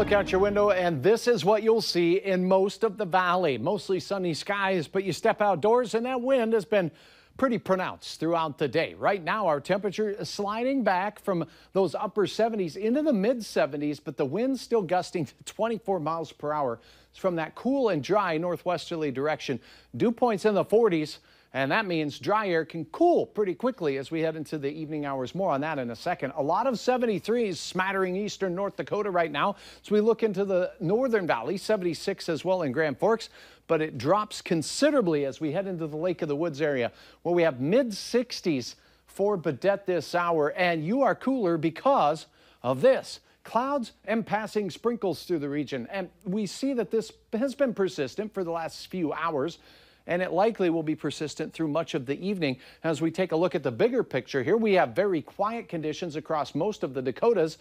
look out your window, and this is what you'll see in most of the valley. Mostly sunny skies, but you step outdoors and that wind has been pretty pronounced throughout the day. Right now, our temperature is sliding back from those upper 70s into the mid 70s, but the wind's still gusting to 24 miles per hour. It's from that cool and dry northwesterly direction. Dew points in the 40s. And that means dry air can cool pretty quickly as we head into the evening hours. More on that in a second. A lot of 73s smattering eastern North Dakota right now. So we look into the northern valley, 76 as well in Grand Forks. But it drops considerably as we head into the Lake of the Woods area, where we have mid 60s for Baudette this hour. And you are cooler because of this. Clouds and passing sprinkles through the region. And we see that this has been persistent for the last few hours, and it likely will be persistent through much of the evening. As we take a look at the bigger picture here, we have very quiet conditions across most of the Dakotas,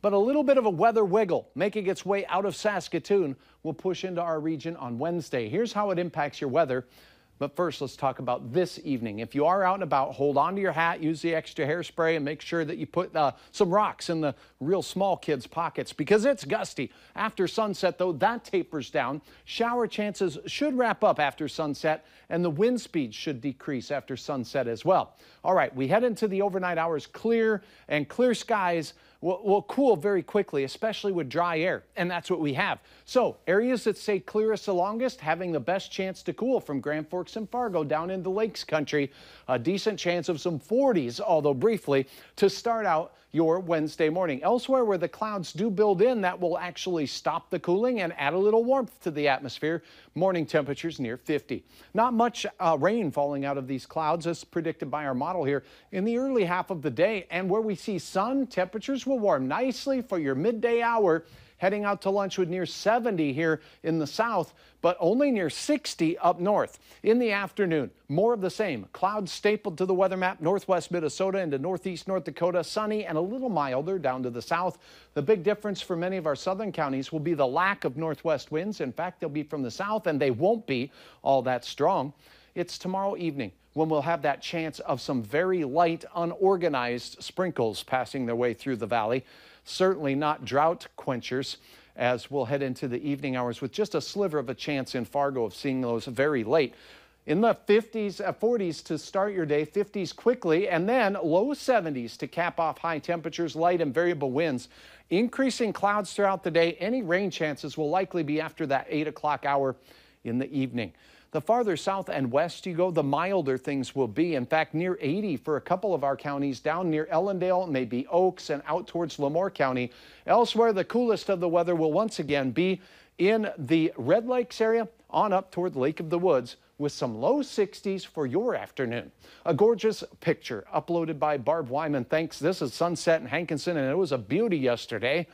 but a little bit of a weather wiggle making its way out of Saskatoon will push into our region on Wednesday. Here's how it impacts your weather. But first, let's talk about this evening. If you are out and about, hold on to your hat, use the extra hairspray, and make sure that you put some rocks in the real small kids' pockets because it's gusty. After sunset, though, that tapers down. Shower chances should wrap up after sunset, and the wind speed should decrease after sunset as well. All right, we head into the overnight hours. Clear skies will cool very quickly, especially with dry air, and that's what we have. So areas that stay clearest the longest, having the best chance to cool from Grand Forks and Fargo down into Lakes Country. A decent chance of some 40s, although briefly, to start out your Wednesday morning. Elsewhere where the clouds do build in, that will actually stop the cooling and add a little warmth to the atmosphere. Morning temperatures near 50. Not much rain falling out of these clouds as predicted by our model here in the early half of the day. And where we see sun, temperatures will warm nicely for your midday hour. Heading out to lunch with near 70 here in the south, but only near 60 up north. In the afternoon, more of the same. Clouds stapled to the weather map, northwest Minnesota into northeast North Dakota, sunny and a little milder down to the south. The big difference for many of our southern counties will be the lack of northwest winds. In fact, they'll be from the south and they won't be all that strong. It's tomorrow evening when we'll have that chance of some very light, unorganized sprinkles passing their way through the valley. Certainly not drought quenchers, as we'll head into the evening hours with just a sliver of a chance in Fargo of seeing those very late. In the 50s, 40s to start your day, 50s quickly, and then low 70s to cap off high temperatures, light and variable winds. Increasing clouds throughout the day. Any rain chances will likely be after that 8 o'clock hour in the evening. The farther south and west you go, the milder things will be. In fact, near 80 for a couple of our counties, down near Ellendale, maybe Oaks, and out towards Lemoore County. Elsewhere, the coolest of the weather will once again be in the Red Lakes area on up toward the Lake of the Woods with some low 60s for your afternoon. A gorgeous picture uploaded by Barb Wyman. Thanks. This is sunset in Hankinson, and it was a beauty yesterday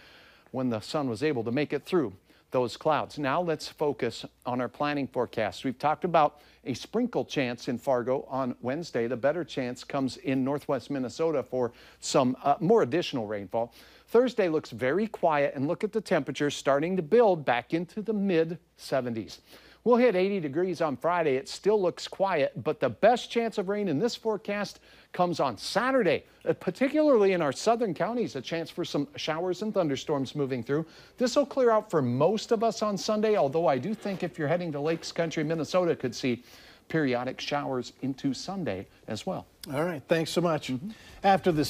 when the sun was able to make it through those clouds. Now let's focus on our planning forecast. We've talked about a sprinkle chance in Fargo on Wednesday. The better chance comes in northwest Minnesota for some more additional rainfall. Thursday looks very quiet, and look at the temperatures starting to build back into the mid 70s. We'll hit 80 degrees on Friday. It still looks quiet, but the best chance of rain in this forecast comes on Saturday, particularly in our southern counties, a chance for some showers and thunderstorms moving through. This will clear out for most of us on Sunday, although I do think if you're heading to Lakes Country, Minnesota could see periodic showers into Sunday as well. All right, thanks so much. After this